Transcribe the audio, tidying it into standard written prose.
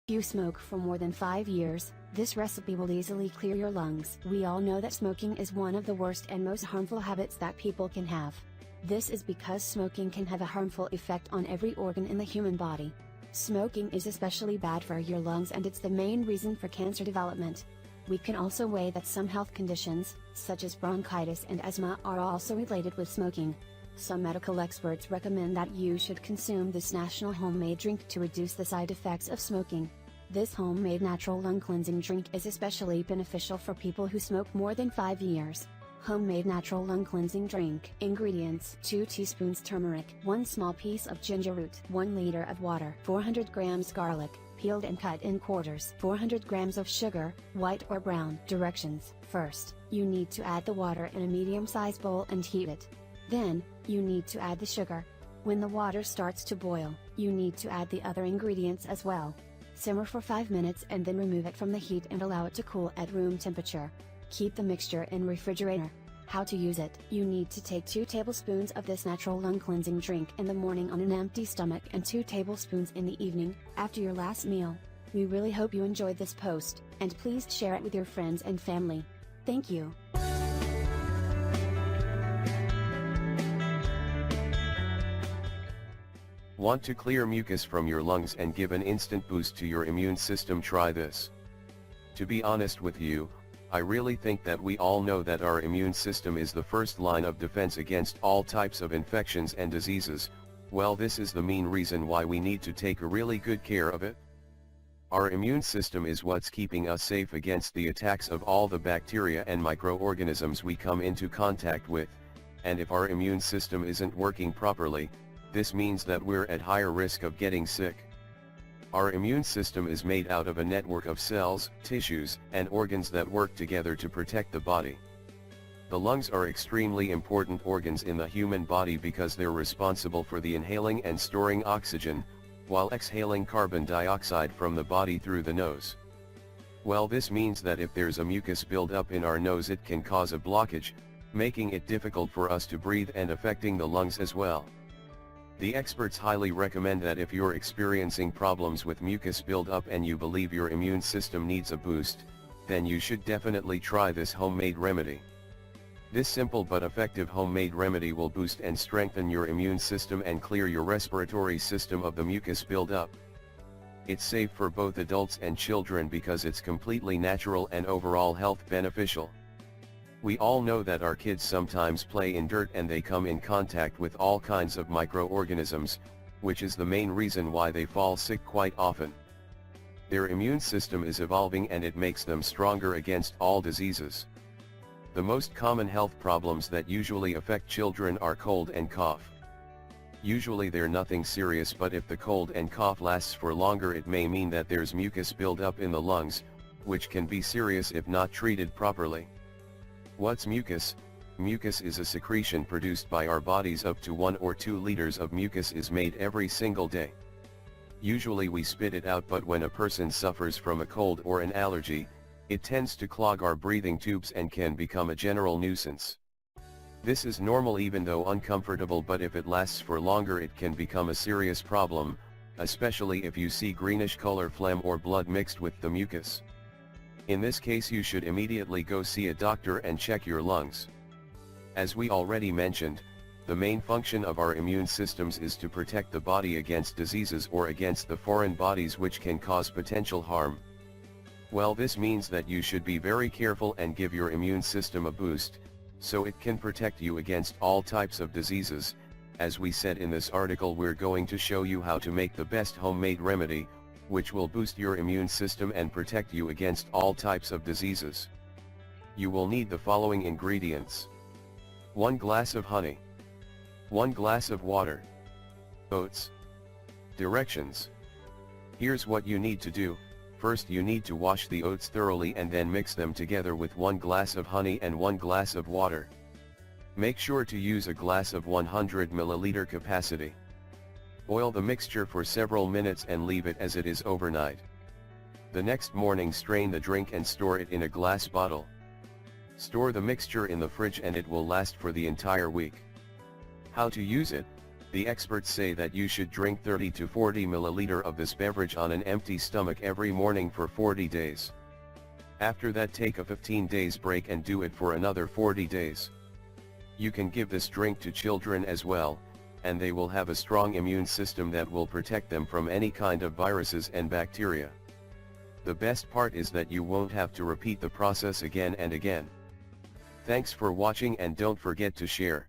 If you smoke for more than 5 years, this recipe will easily clear your lungs. We all know that smoking is one of the worst and most harmful habits that people can have. This is because smoking can have a harmful effect on every organ in the human body. Smoking is especially bad for your lungs, and it's the main reason for cancer development. We can also weigh that some health conditions, such as bronchitis and asthma, are also related with smoking. Some medical experts recommend that you should consume this national homemade drink to reduce the side effects of smoking. This homemade natural lung cleansing drink is especially beneficial for people who smoke more than 5 years. Homemade natural lung cleansing drink. Ingredients: 2 teaspoons turmeric, 1 small piece of ginger root, 1 liter of water, 400 grams garlic, peeled and cut in quarters, 400 grams of sugar, white or brown. Directions: first, you need to add the water in a medium-sized bowl and heat it. Then, you need to add the sugar. When the water starts to boil, you need to add the other ingredients as well. Simmer for 5 minutes and then remove it from the heat and allow it to cool at room temperature. Keep the mixture in refrigerator. How to use it: you need to take 2 tablespoons of this natural lung cleansing drink in the morning on an empty stomach and 2 tablespoons in the evening, after your last meal. We really hope you enjoyed this post, and please share it with your friends and family. Thank you. Want to clear mucus from your lungs and give an instant boost to your immune system? Try this. To be honest with you, I really think that we all know that our immune system is the first line of defense against all types of infections and diseases. Well, this is the main reason why we need to take a really good care of it. Our immune system is what's keeping us safe against the attacks of all the bacteria and microorganisms we come into contact with, and if our immune system isn't working properly, this means that we're at higher risk of getting sick. Our immune system is made out of a network of cells, tissues, and organs that work together to protect the body. The lungs are extremely important organs in the human body because they're responsible for the inhaling and storing oxygen, while exhaling carbon dioxide from the body through the nose. Well, this means that if there's a mucus buildup in our nose, it can cause a blockage, making it difficult for us to breathe and affecting the lungs as well. The experts highly recommend that if you're experiencing problems with mucus buildup and you believe your immune system needs a boost, then you should definitely try this homemade remedy. This simple but effective homemade remedy will boost and strengthen your immune system and clear your respiratory system of the mucus buildup. It's safe for both adults and children because it's completely natural and overall health beneficial. We all know that our kids sometimes play in dirt and they come in contact with all kinds of microorganisms, which is the main reason why they fall sick quite often. Their immune system is evolving and it makes them stronger against all diseases. The most common health problems that usually affect children are cold and cough. Usually they're nothing serious, but if the cold and cough lasts for longer, it may mean that there's mucus buildup in the lungs, which can be serious if not treated properly. What's mucus? Mucus is a secretion produced by our bodies. Up to 1 or 2 liters of mucus is made every single day. Usually we spit it out, but when a person suffers from a cold or an allergy, it tends to clog our breathing tubes and can become a general nuisance. This is normal even though uncomfortable, but if it lasts for longer it can become a serious problem, especially if you see greenish color phlegm or blood mixed with the mucus. In this case you should immediately go see a doctor and check your lungs. As we already mentioned, the main function of our immune systems is to protect the body against diseases or against the foreign bodies which can cause potential harm. Well, this means that you should be very careful and give your immune system a boost, so it can protect you against all types of diseases. As we said in this article, we're going to show you how to make the best homemade remedy, which will boost your immune system and protect you against all types of diseases. You will need the following ingredients: 1 glass of honey, 1 glass of water, oats. Directions. Here's what you need to do. First you need to wash the oats thoroughly and then mix them together with 1 glass of honey and 1 glass of water. Make sure to use a glass of 100 ml capacity. Boil the mixture for several minutes and leave it as it is overnight. The next morning strain the drink and store it in a glass bottle. Store the mixture in the fridge and it will last for the entire week. How to use it? The experts say that you should drink 30 to 40 milliliter of this beverage on an empty stomach every morning for 40 days. After that, take a 15 days break and do it for another 40 days. You can give this drink to children as well, and they will have a strong immune system that will protect them from any kind of viruses and bacteria. The best part is that you won't have to repeat the process again and again. Thanks for watching and don't forget to share.